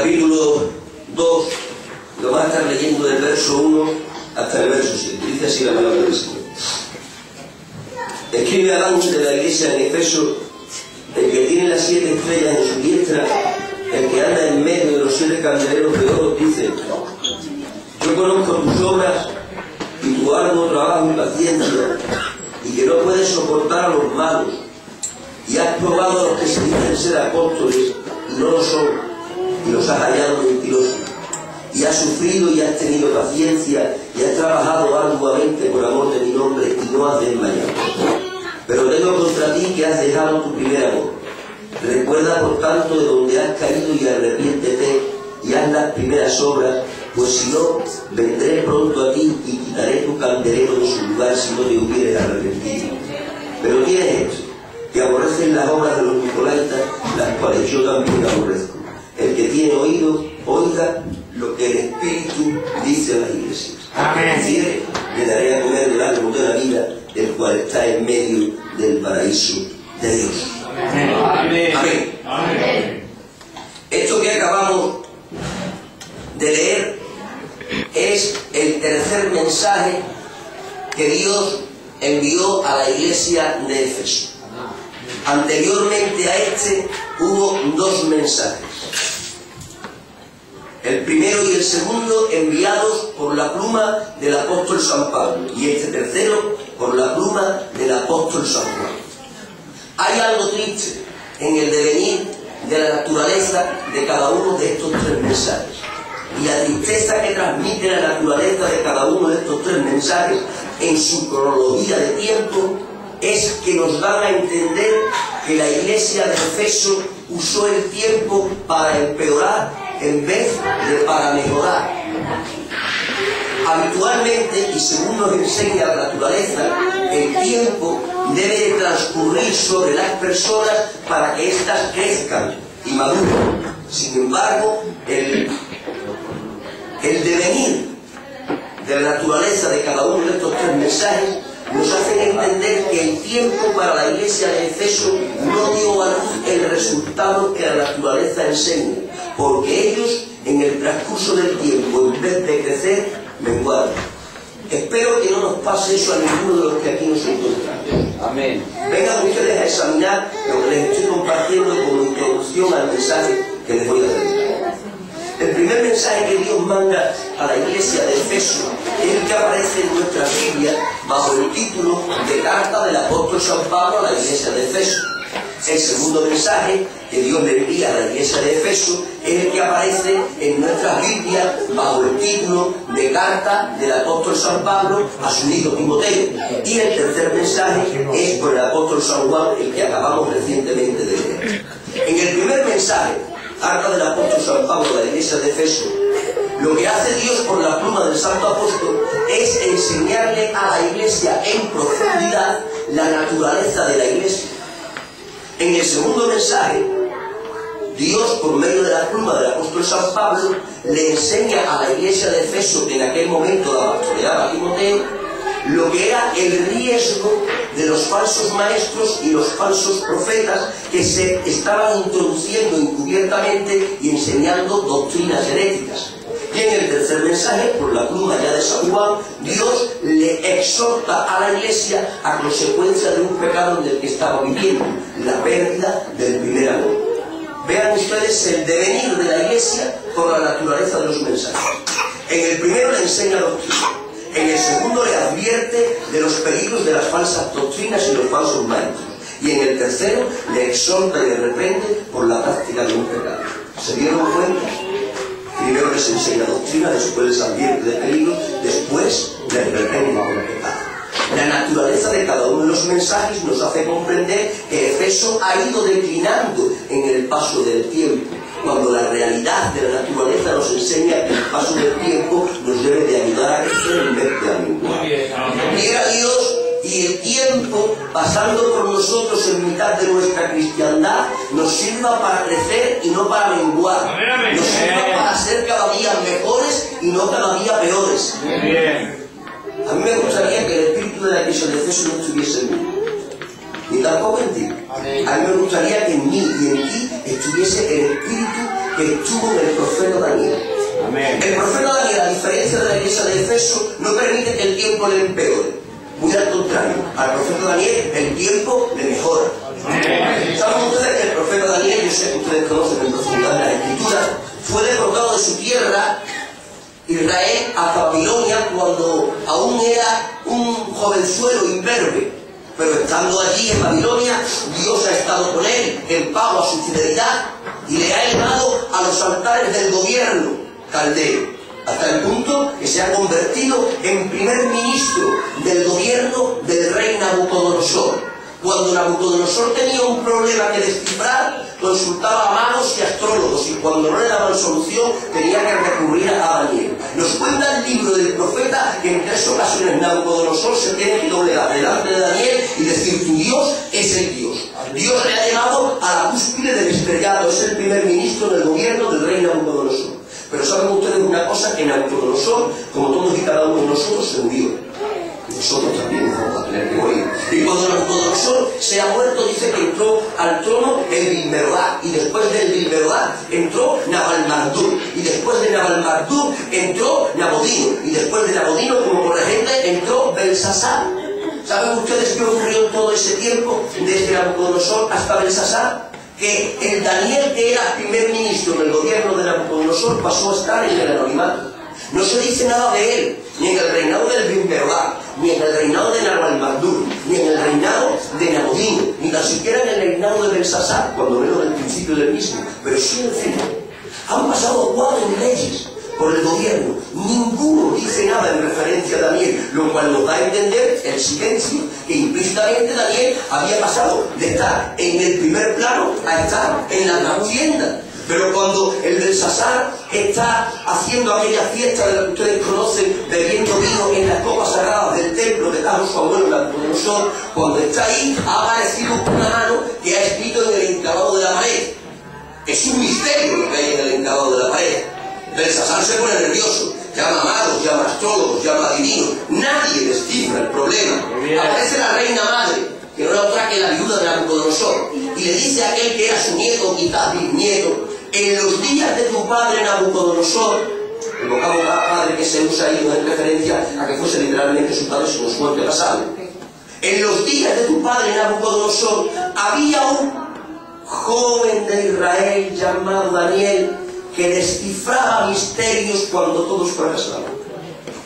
capítulo 2, lo vas a estar leyendo del verso 1 hasta el verso 7. Dice así la palabra del Señor. Escribe Adán de la iglesia en Efeso, el que tiene las 7 estrellas en su diestra, el que anda en medio de los 7 candeleros de oro, dice: yo conozco tus obras y tu arduo trabajo y paciencia, y que no puedes soportar a los malos, y has probado a los que se dicen ser apóstoles y no lo son, y los has hallado mentirosos, y has sufrido y has tenido paciencia, y has trabajado arduamente por amor de mi nombre, y no has desmayado. Pero tengo contra ti que has dejado tu primer amor. Recuerda por tanto de donde has caído y arrepiéntete, y haz las primeras obras, pues si no, vendré pronto a ti y quitaré tu candelero de su lugar si no te hubieres arrepentido. Pero tienes esto, que aborrecen las obras de los nicolaítas, las cuales yo también aborrezco. El que tiene oído, oiga lo que el Espíritu dice a las iglesias. Al que prefiere, le daré a comer del árbol de la vida, el cual está en medio del paraíso de Dios. Amén. Amén. Amén. Esto que acabamos de leer es el tercer mensaje que Dios envió a la iglesia de Éfeso. Anteriormente a este hubo 2 mensajes. El primero y el segundo enviados por la pluma del apóstol San Pablo, y este tercero por la pluma del apóstol San Juan. Hay algo triste en el devenir de la naturaleza de cada uno de estos 3 mensajes. Y la tristeza que transmite la naturaleza de cada uno de estos 3 mensajes en su cronología de tiempo es que nos dan a entender que la iglesia de Efeso usó el tiempo para empeorar en vez de para mejorar. Habitualmente, y según nos enseña la naturaleza, el tiempo debe de transcurrir sobre las personas para que éstas crezcan y maduren. Sin embargo, el devenir de la naturaleza de cada uno de estos 3 mensajes nos hacen entender que el tiempo para la iglesia de Efeso no dio a luz el resultado que la naturaleza enseña, porque ellos en el transcurso del tiempo, en vez de crecer, menguaron. Espero que no nos pase eso a ninguno de los que aquí nos encontramos. Amén. Vengan ustedes a examinar lo que les estoy compartiendo como introducción al mensaje que les voy a dar. El primer mensaje que Dios manda a la iglesia de Efeso es el que aparece en nuestra Biblia bajo el título de Carta del apóstol San Pablo a la iglesia de Efeso. El segundo mensaje que Dios le envía a la iglesia de Efeso es el que aparece en nuestra Biblia bajo el título de Carta del apóstol San Pablo a su hijo Timoteo. Y el tercer mensaje es por el apóstol San Juan, el que acabamos recientemente de leer. En el primer mensaje, Carta del apóstol San Pablo a la iglesia de Efeso, lo que hace Dios por la pluma del santo apóstol es enseñarle a la iglesia en profundidad la naturaleza de la iglesia. En el segundo mensaje, Dios, por medio de la pluma del apóstol San Pablo, le enseña a la iglesia de Efeso, que en aquel momento la pastoreaba a Timoteo, lo que era el riesgo de los falsos maestros y los falsos profetas que se estaban introduciendo encubiertamente y enseñando doctrinas heréticas. Y en el tercer mensaje, por la pluma ya de San Juan, Dios le exhorta a la iglesia a consecuencia de un pecado en el que estaba viviendo, la pérdida del primer amor. Vean ustedes el devenir de la iglesia por la naturaleza de los mensajes. En el primero le enseña doctrina. En el segundo le advierte de los peligros de las falsas doctrinas y los falsos maestros. Y en el tercero le exhorta y le reprende por la práctica de un pecado. ¿Se dieron cuenta? Primero les enseña doctrina, después les advierte de peligro, después les reprende por el pecado. La naturaleza de cada uno de los mensajes nos hace comprender que Efeso ha ido declinando en el paso del tiempo, cuando la realidad de la naturaleza nos enseña que el paso del tiempo nos debe de ayudar a crecer en vez de a menguar. Quiera Dios y el tiempo pasando por nosotros en mitad de nuestra cristiandad nos sirva para crecer y no para menguar, nos sirva para ser cada día mejores y no cada día peores. A mí me gustaría que el espíritu de la iglesia de Efeso no estuviese en mí, ni tampoco en ti. A mí me gustaría que en mí y en ti estuviese el espíritu que estuvo en el profeta Daniel. Amén. El profeta Daniel, a diferencia de la iglesia de Efeso, no permite que el tiempo le empeore. Muy al contrario, al profeta Daniel el tiempo le mejora. ¿Saben ustedes que el profeta Daniel, yo sé que ustedes conocen en profundidad las escrituras, fue deportado de su tierra, Israel, hasta Babilonia, cuando aún era un jovenzuelo imberbe? Pero estando allí en Babilonia, Dios ha estado con él en pago a su fidelidad y le ha elevado a los altares del gobierno caldeo, hasta el punto que se ha convertido en primer ministro del gobierno del rey Nabucodonosor. Cuando Nabucodonosor tenía un problema que descifrar, consultaba a magos y astrólogos, y cuando no le daban solución, tenía que recurrir a Daniel. Nos cuenta el libro del profeta que en 3 ocasiones Nabucodonosor se tiene que doblegar delante de Daniel y decir: tu Dios es el Dios. Dios le ha llevado a la cúspide del estrellado, es el primer ministro del gobierno del rey Nabucodonosor. Pero saben ustedes una cosa, que Nabucodonosor, como todos y cada uno de nosotros, se murió. Nosotros también nos vamos a tener que morir. Y cuando Nabucodonosor se ha muerto, dice que entró al trono el Bilmerodá, y después del Bilmerodá entró Nabalmarduk, y después de Nabalmarduk entró Nabodino, y después de Nabodino, como corregente, entró Belsasar. ¿Saben ustedes qué ocurrió en todo ese tiempo, desde Nabucodonosor hasta Belsasar? Que el Daniel, que era primer ministro del gobierno de Nabucodonosor, pasó a estar en el anonimato. No se dice nada de él, ni en el reinado del Bilmerodá, ni en el reinado de Nabalmarduk, ni en el reinado de Nabodino, ni tan siquiera en el reinado de Belsasar, cuando menos del principio del mismo, pero sí en el final. Han pasado 4 reyes por el gobierno, ninguno dice nada en referencia a Daniel, lo cual nos da a entender el silencio, que implícitamente Daniel había pasado de estar en el primer plano a estar en la trastienda. Pero cuando el Belsasar está haciendo aquella fiesta de la que ustedes conocen, bebiendo vino en las copas sagradas del templo de Carlos su abuelo Nabucodonosor, cuando está ahí, ha aparecido una mano que ha escrito en el encabado de la pared. Es un misterio lo que hay en el encabado de la pared. Belsasar se pone nervioso, llama a magos, llama a astrólogos, llama a divinos. Nadie descifra el problema. Aparece la reina madre, que no era otra que la viuda de Nabucodonosor, y le dice a aquel que era su nieto, quizás bisnieto: en los días de tu padre Nabucodonosor, el vocablo padre que se usa ahí no es referencia a que fuese literalmente su padre, sino su antepasado. En los días de tu padre Nabucodonosor había un joven de Israel llamado Daniel que descifraba misterios cuando todos fracasaban.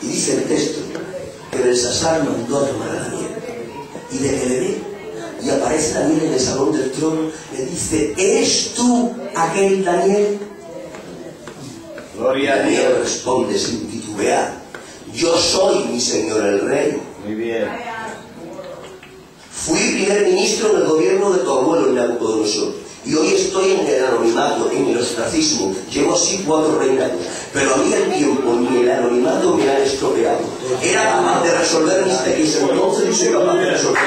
Y dice el texto que Belsasar mandó a llamar a Daniel, y de que le ve, y aparece Daniel en el salón del trono, le dice: ¿eres tú aquel Daniel? Gloria a Dios. Daniel responde sin titubear: yo soy, mi señor el rey. Muy bien. Fui primer ministro en el gobierno de tu abuelo Nabucodonosor, y hoy estoy en el anonimato, en el ostracismo. Llevo así 4 reinados, pero a mí el tiempo ni el anonimato me han estropeado. Era capaz de resolver misterios entonces y soy capaz de resolver.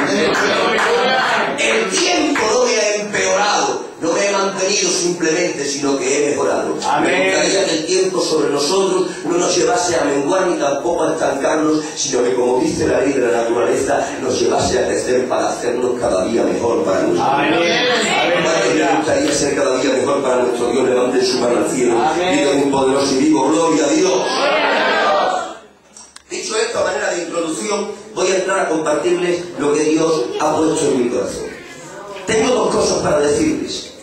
El tiempo no me ha empeorado, no me he mantenido simplemente, sino que he mejorado. Amén. Me gustaría que el tiempo sobre nosotros no nos llevase a menguar ni tampoco a estancarnos, sino que, como dice la ley de la naturaleza, nos llevase a crecer para hacernos cada día mejor para nosotros. Me gustaría ser cada día mejor para nuestro Dios. Levanten su mano al cielo, digan un poderoso y digo: gloria a Dios. Dicho esto a manera de introducción, voy a entrar a compartirles lo que Dios ha puesto en mi corazón. Tengo 2 cosas para decirles.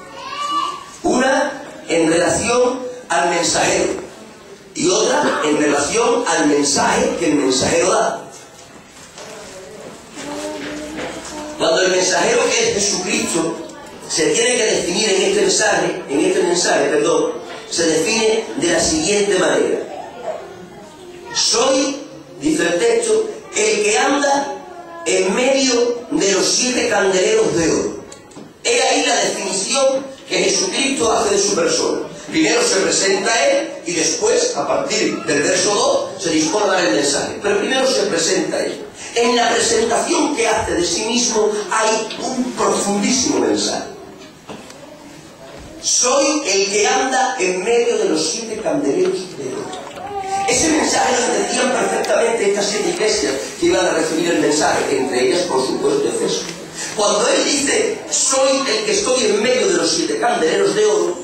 Una en relación al mensajero, y otra en relación al mensaje que el mensajero da. Cuando el mensajero, que es Jesucristo, se tiene que definir en este mensaje, se define de la siguiente manera: soy, dice el texto, el que anda en medio de los 7 candeleros de oro. He ahí la definición que Jesucristo hace de su persona. Primero se presenta a Él, y después, a partir del verso 2, se dispone a dar el mensaje. Pero primero se presenta a Él. En la presentación que hace de sí mismo hay un profundísimo mensaje. Soy el que anda en medio de los 7 candeleros de oro. Ese mensaje lo entendían perfectamente estas 7 iglesias que iban a recibir el mensaje, entre ellas, por supuesto, Efeso. Cuando él dice: soy el que estoy en medio de los 7 candeleros de oro,